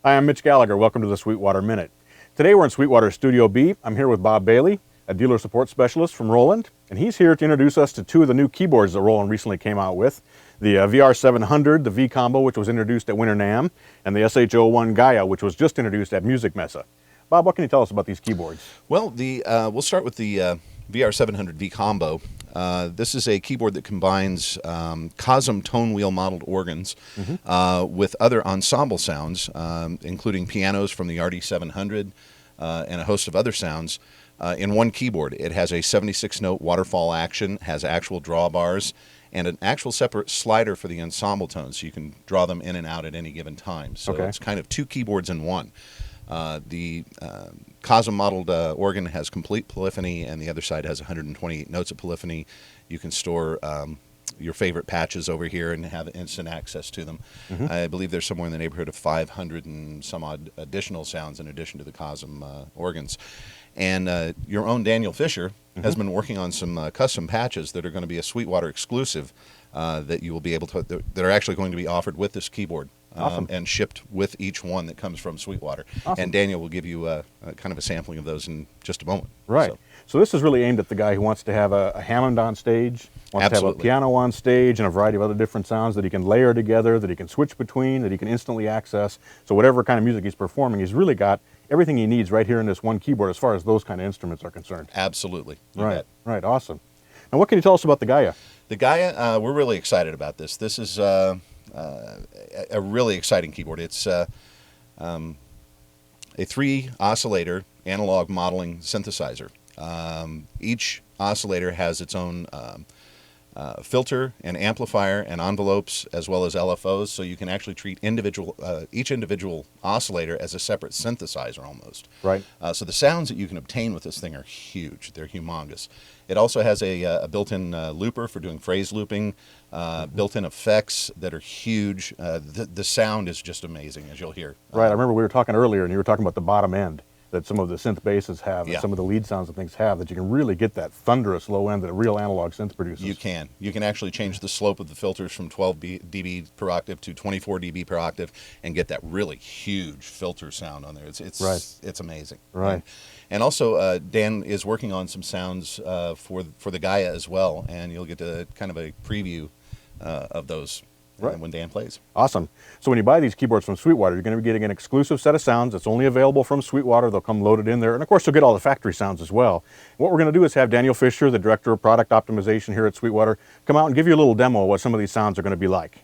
Hi, I'm Mitch Gallagher. Welcome to the Sweetwater Minute. Today we're in Sweetwater Studio B. I'm here with Bob Bailey, a dealer support specialist from Roland, and he's here to introduce us to two of the new keyboards that Roland recently came out with. The VR-700, the V Combo, which was introduced at Winter NAMM, and the SH-01 GAIA, which was just introduced at Music Messe. Bob, what can you tell us about these keyboards? Well, we'll start with the VR-700 V Combo. This is a keyboard that combines Cosm tone wheel modeled organs with other ensemble sounds, including pianos from the RD-700 and a host of other sounds in one keyboard. It has a 76-note waterfall action, has actual drawbars, and an actual separate slider for the ensemble tones, so you can draw them in and out at any given time. So It's kind of two keyboards in one. The Cosm modeled organ has complete polyphony, and the other side has 128 notes of polyphony. You can store your favorite patches over here and have instant access to them. I believe there's somewhere in the neighborhood of 500 and some odd additional sounds in addition to the Cosm organs. And your own Daniel Fisher has been working on some custom patches that are going to be a Sweetwater exclusive that you will be able to, that are actually going to be offered with this keyboard. Awesome. And shipped with each one that comes from Sweetwater. Awesome. And Daniel will give you kind of a sampling of those in just a moment. Right. So this is really aimed at the guy who wants to have a Hammond on stage, wants to have a piano on stage, and a variety of other different sounds that he can layer together, that he can switch between, that he can instantly access. So whatever kind of music he's performing, he's really got everything he needs right here in this one keyboard as far as those kind of instruments are concerned. Absolutely. Right. Right. Awesome. Now, what can you tell us about the GAIA? The GAIA, we're really excited about this. This is a really exciting keyboard. It's a 3-oscillator analog modeling synthesizer. Each oscillator has its own filter and amplifier and envelopes, as well as LFOs, so you can actually treat each individual oscillator as a separate synthesizer almost. Right. So the sounds that you can obtain with this thing are huge. They're humongous. It also has a built-in looper for doing phrase looping, built-in effects that are huge. The sound is just amazing, as you'll hear. Right. I remember we were talking earlier, and you were talking about the bottom end that some of the synth basses have, and some of the lead sounds and things have, that you can really get that thunderous low end that a real analog synth produces. You can. You can actually change the slope of the filters from 12 dB per octave to 24 dB per octave and get that really huge filter sound on there. It's amazing. Right. And also, Dan is working on some sounds for the GAIA as well, and you'll get to kind of a preview of those when Dan plays. Awesome. So when you buy these keyboards from Sweetwater, you're going to be getting an exclusive set of sounds that's only available from Sweetwater. They'll come loaded in there, and of course you'll get all the factory sounds as well. What we're going to do is have Daniel Fisher, the Director of Product Optimization here at Sweetwater, come out and give you a little demo of what some of these sounds are going to be like.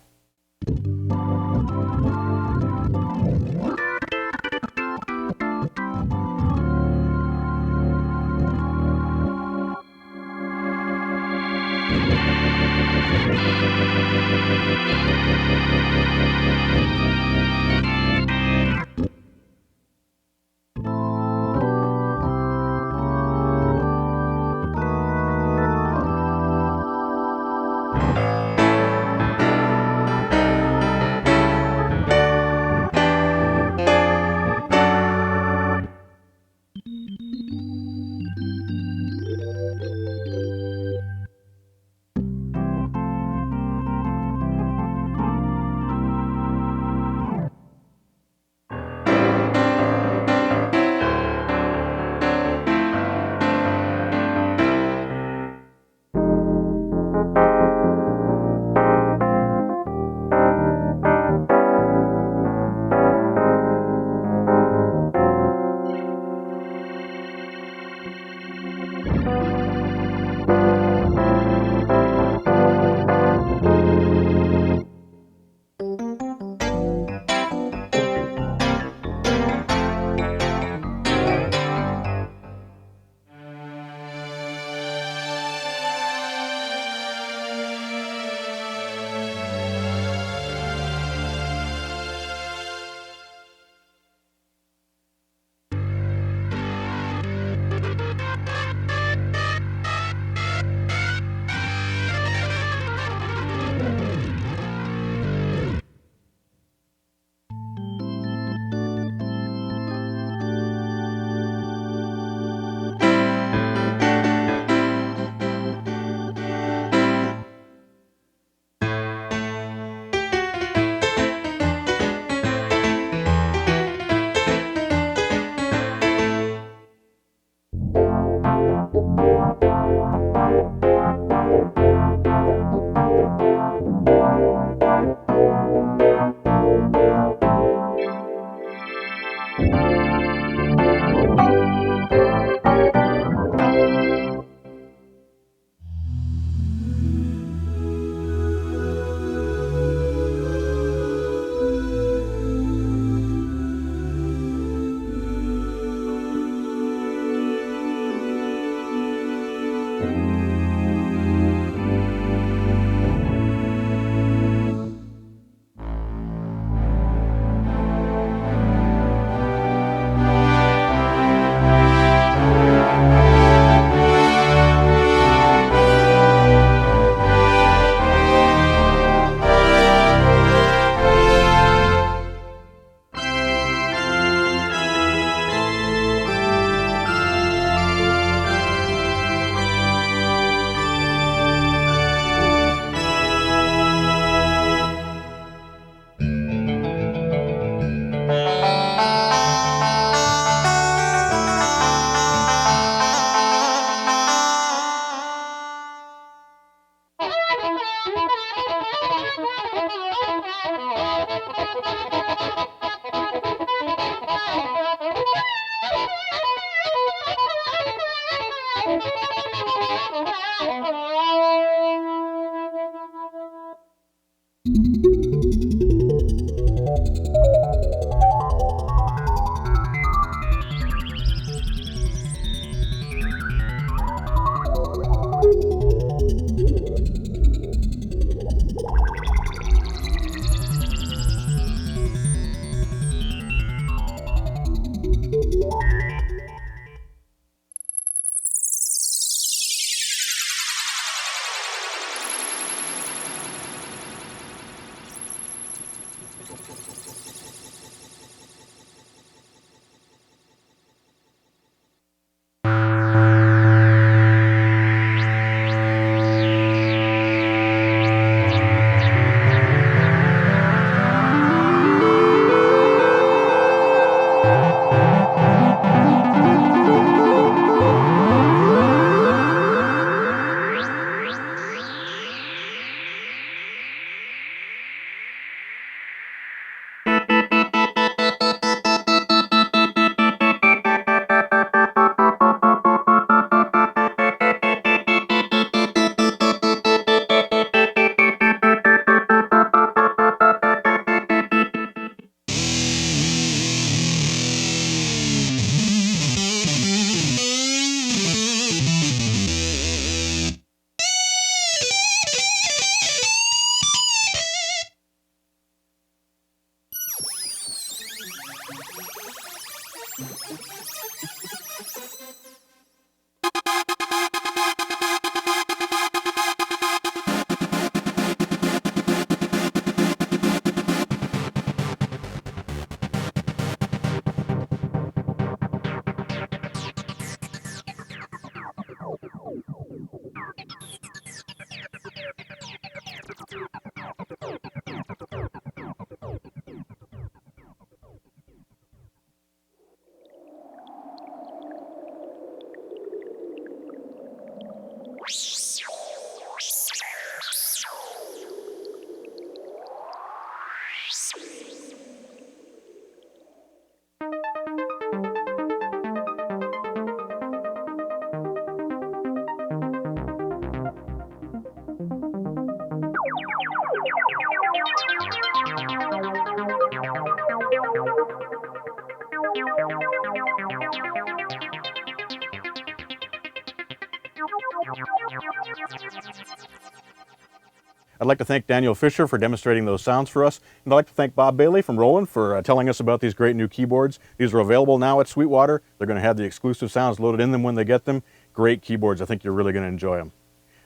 I'd like to thank Daniel Fisher for demonstrating those sounds for us, and I'd like to thank Bob Bailey from Roland for telling us about these great new keyboards. These are available now at Sweetwater. They're going to have the exclusive sounds loaded in them when they get them. Great keyboards. I think you're really going to enjoy them.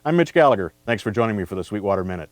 I'm Mitch Gallagher. Thanks for joining me for the Sweetwater Minute.